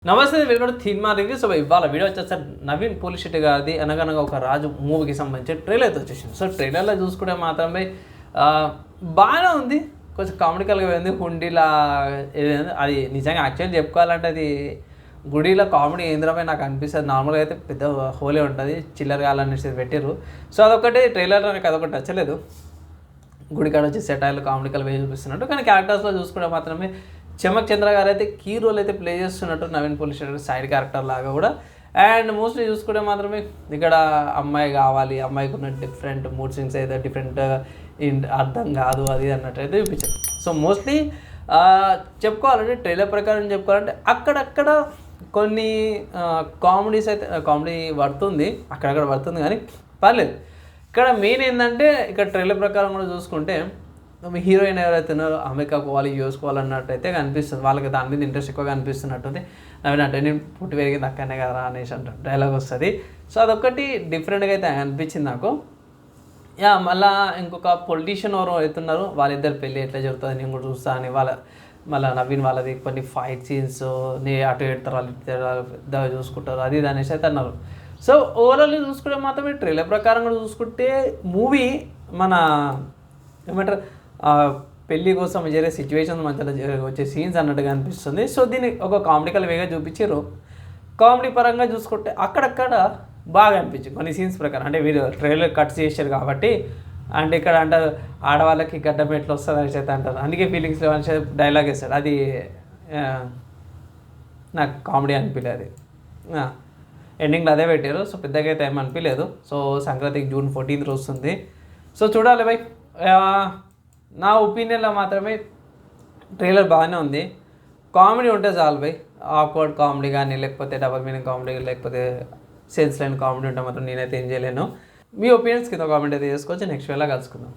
నమస్తే welcome to cinema review. So ఇవాళ video వచ్చేసరి Naveen Polisetty గారిది అనగనగా ఒక రాజు మూవీకి సంబంధించి ట్రైలర్ అయితే వచ్చేసింది. సో ట్రైలర్లో చూసుకుంటే మాత్రమే బాగానే ఉంది, కొంచెం కామెడికల్గా ఉంది. హుండీలా అది నిజంగా యాక్చువల్లీ చెప్పుకోవాలంటే అది గుడిలో కామెడీ ఏంద్రమే నాకు అనిపిస్తుంది. నార్మల్గా అయితే పెద్ద హోలీ ఉంటుంది, చిల్లర కాలనేసి పెట్టారు. సో అదొకటి ట్రైలర్లో నాకు అదొకటి నచ్చలేదు. గుడి కాడ వచ్చి సెటైర్లు కామెడికల్ వే చూపిస్తున్నట్టు, కానీ క్యారెక్టర్స్లో చూసుకుంటే మాత్రమే చమక్ చంద్ర గారు అయితే కీ రోల్ అయితే ప్లే చేస్తున్నట్టు, నవీన్ పోలిశెట్టి సైడ్ క్యారెక్టర్ లాగా కూడా. అండ్ మోస్ట్లీ చూసుకుంటే మాత్రమే ఇక్కడ అమ్మాయి కావాలి, అమ్మాయికి ఉన్న డిఫరెంట్ మూడ్ స్వింగ్స్ అయితే డిఫరెంట్ అర్థం కాదు అది అన్నట్టు అయితే చూపించారు. సో మోస్ట్లీ చెప్పుకోవాలంటే ట్రైలర్ ప్రకారం చెప్పుకోవాలంటే అక్కడక్కడ కొన్ని కామెడీస్ అయితే కామెడీ పడుతుంది, అక్కడక్కడ పడుతుంది, కానీ పర్లేదు. ఇక్కడ మెయిన్ ఏంటంటే ఇక్కడ ట్రైలర్ ప్రకారం కూడా చూసుకుంటే హీరోయిన్ ఎవరైతే ఉన్నారో అమెరికా పోవాలి, యూఎస్ పోవాలన్నట్టు అయితే కనిపిస్తుంది. వాళ్ళకి దాని మీద ఇంట్రెస్ట్ ఎక్కువగా అనిపిస్తున్నట్టుంది. నవీన్ అంటే నేను పుట్టి పెరిగింది అక్కడనే కదా అనేసి అంటారు, డైలాగ్ వస్తుంది. సో అదొకటి డిఫరెంట్గా అయితే అనిపించింది నాకు. మళ్ళీ ఇంకొక పొలిటీషియన్ ఎవరు అవుతున్నారు, వాళ్ళిద్దరు పెళ్ళి ఎట్లా జరుగుతుంది నేను కూడా చూస్తా అని మళ్ళీ నవీన్ వాళ్ళది కొన్ని ఫైట్ సీన్స్ అటు పెడతారు, వాళ్ళు పెద్దగా చూసుకుంటారు, అది ఇది అనేసి అయితే అన్నారు. సో ఓవరాల్ చూసుకుంటే మాత్రమే ట్రైలర్ ప్రకారం కూడా చూసుకుంటే మూవీ మన ఏమంటారు పెళ్ళి కోసం జరిగే సిచ్యువేషన్స్ మధ్యలో వచ్చే సీన్స్ అన్నట్టుగా అనిపిస్తుంది. సో దీన్ని ఒక కామెడికల్ వేగా చూపించారు. కామెడీ పరంగా చూసుకుంటే అక్కడక్కడ బాగా అనిపించింది కొన్ని సీన్స్ ప్రకారం. అంటే వీరు ట్రైలర్ కట్స్ చేశారు కాబట్టి, అంటే ఇక్కడ అంటారు ఆడవాళ్ళకి గడ్డం ఎట్లా వస్తుంది అని అయితే అంటారు, అందుకే ఫీలింగ్స్ లేవని డైలాగ్ వేస్తాడు, అది నాకు కామెడీ అనిపించలేదు. అది ఎండింగ్లో అదే పెట్టారు. సో పెద్దగా అయితే ఏం అనిపించలేదు. సో సంక్రాంతికి June 14th వస్తుంది. సో చూడాలి బై. నా ఒపీనియన్లో మాత్రమే ట్రైలర్ బాగానే ఉంది. కామెడీ ఉంటే చాలు బై. ఆక్వర్డ్ కామెడీ కానీ, లేకపోతే డబల్ మీనింగ్ కామెడీ, లేకపోతే సెన్స్ లేని కామెడీ ఉంటే మాత్రం నేనైతే ఏం చేయలేను. మీ ఒపీనియన్స్ కింద కామెంట్ అయితే చేసుకోవచ్చు. నెక్స్ట్ వేళ కలుసుకుందాం.